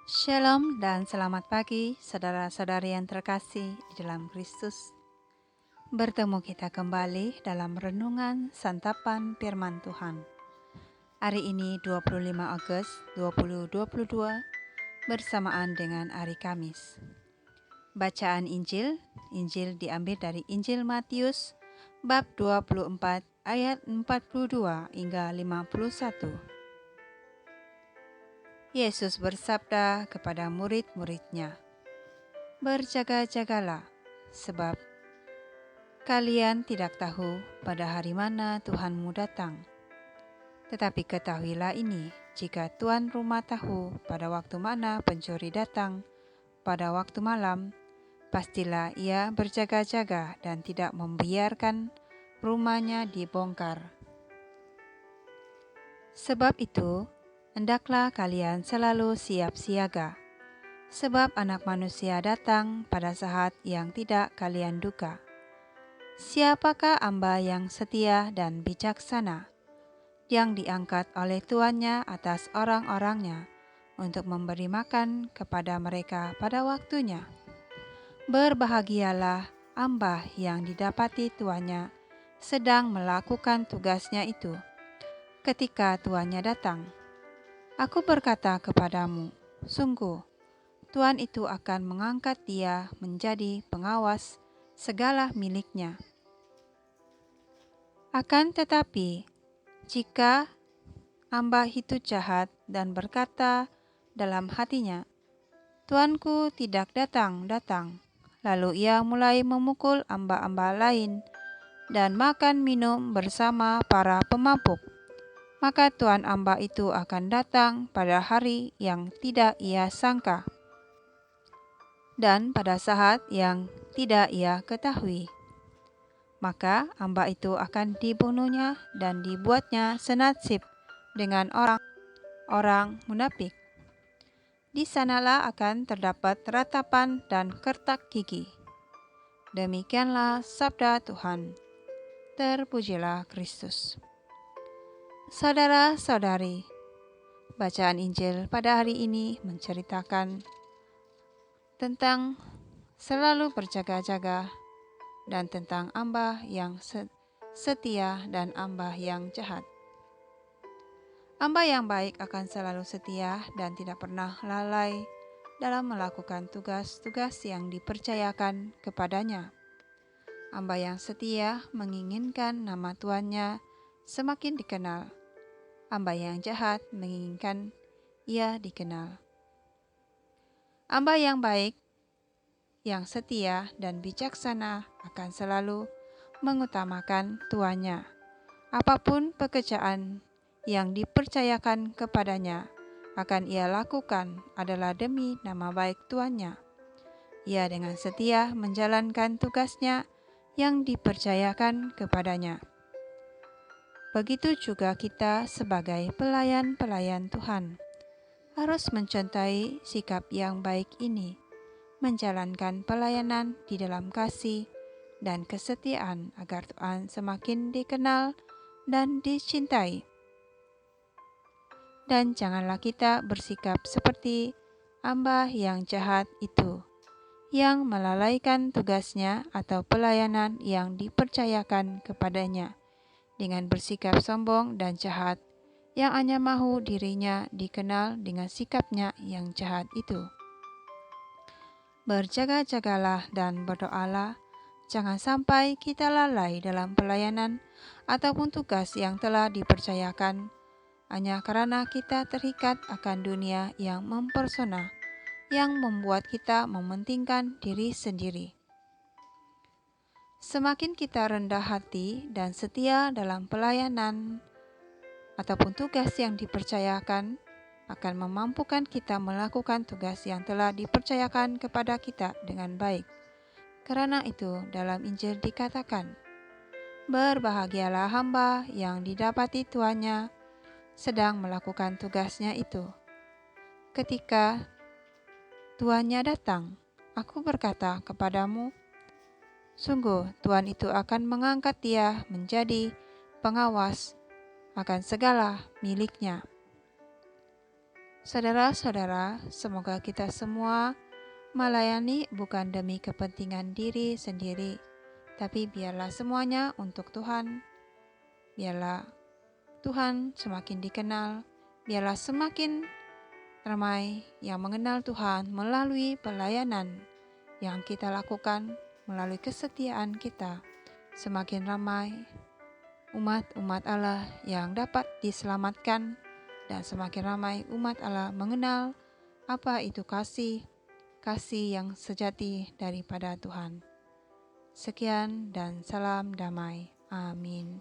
Shalom dan selamat pagi saudara-saudari yang terkasih di dalam Kristus. Bertemu kita kembali dalam renungan santapan firman Tuhan. Hari ini 25 Agustus 2022 bersamaan dengan hari Kamis. Bacaan Injil diambil dari Injil Matius bab 24 ayat 42 hingga 51. Yesus bersabda kepada murid-muridnya, "Berjaga-jagalah, sebab kalian tidak tahu pada hari mana Tuhanmu datang. Tetapi ketahuilah ini, jika tuan rumah tahu pada waktu mana pencuri datang, pada waktu malam, pastilah ia berjaga-jaga dan tidak membiarkan rumahnya dibongkar. Sebab itu, hendaklah kalian selalu siap siaga, sebab Anak Manusia datang pada saat yang tidak kalian duga. Siapakah hamba yang setia dan bijaksana, yang diangkat oleh tuannya atas orang-orangnya untuk memberi makan kepada mereka pada waktunya? Berbahagialah hamba yang didapati tuannya sedang melakukan tugasnya itu ketika tuannya datang. Aku berkata kepadamu, sungguh, Tuan itu akan mengangkat dia menjadi pengawas segala miliknya. Akan tetapi, jika hamba itu jahat dan berkata dalam hatinya, Tuanku tidak datang, lalu ia mulai memukul hamba-hamba lain dan makan minum bersama para pemabuk, maka tuan hamba itu akan datang pada hari yang tidak ia sangka dan pada saat yang tidak ia ketahui. Maka hamba itu akan dibunuhnya dan dibuatnya senasib dengan orang-orang munafik. Di sanalah akan terdapat ratapan dan kertak gigi. Demikianlah sabda Tuhan. Terpujilah Kristus. Saudara-saudari, bacaan Injil pada hari ini menceritakan tentang selalu berjaga-jaga dan tentang hamba yang setia dan hamba yang jahat. Hamba yang baik akan selalu setia dan tidak pernah lalai dalam melakukan tugas-tugas yang dipercayakan kepadanya. Hamba yang setia menginginkan nama tuannya semakin dikenal. Hamba yang jahat menginginkan ia dikenal. Hamba yang baik, yang setia dan bijaksana akan selalu mengutamakan tuannya. Apapun pekerjaan yang dipercayakan kepadanya akan ia lakukan adalah demi nama baik tuannya. Ia dengan setia menjalankan tugasnya yang dipercayakan kepadanya. Begitu juga kita sebagai pelayan-pelayan Tuhan harus mencontohi sikap yang baik ini, menjalankan pelayanan di dalam kasih dan kesetiaan agar Tuhan semakin dikenal dan dicintai. Dan janganlah kita bersikap seperti hamba yang jahat itu, yang melalaikan tugasnya atau pelayanan yang dipercayakan kepadanya, dengan bersikap sombong dan jahat, yang hanya mahu dirinya dikenal dengan sikapnya yang jahat itu. Berjaga-jagalah dan berdoalah, jangan sampai kita lalai dalam pelayanan ataupun tugas yang telah dipercayakan, hanya karena kita terikat akan dunia yang mempersona, yang membuat kita mementingkan diri sendiri. Semakin kita rendah hati dan setia dalam pelayanan ataupun tugas yang dipercayakan, akan memampukan kita melakukan tugas yang telah dipercayakan kepada kita dengan baik. Karena itu dalam Injil dikatakan, berbahagialah hamba yang didapati tuannya sedang melakukan tugasnya itu. Ketika tuannya datang, aku berkata kepadamu, sungguh Tuhan itu akan mengangkat dia menjadi pengawas akan segala miliknya. Saudara-saudara, semoga kita semua melayani bukan demi kepentingan diri sendiri, tapi biarlah semuanya untuk Tuhan. Biarlah Tuhan semakin dikenal, biarlah semakin ramai yang mengenal Tuhan melalui pelayanan yang kita lakukan, melalui kesetiaan kita. Semakin ramai umat-umat Allah yang dapat diselamatkan, dan semakin ramai umat Allah mengenal apa itu kasih yang sejati daripada Tuhan. Sekian dan salam damai. Amin.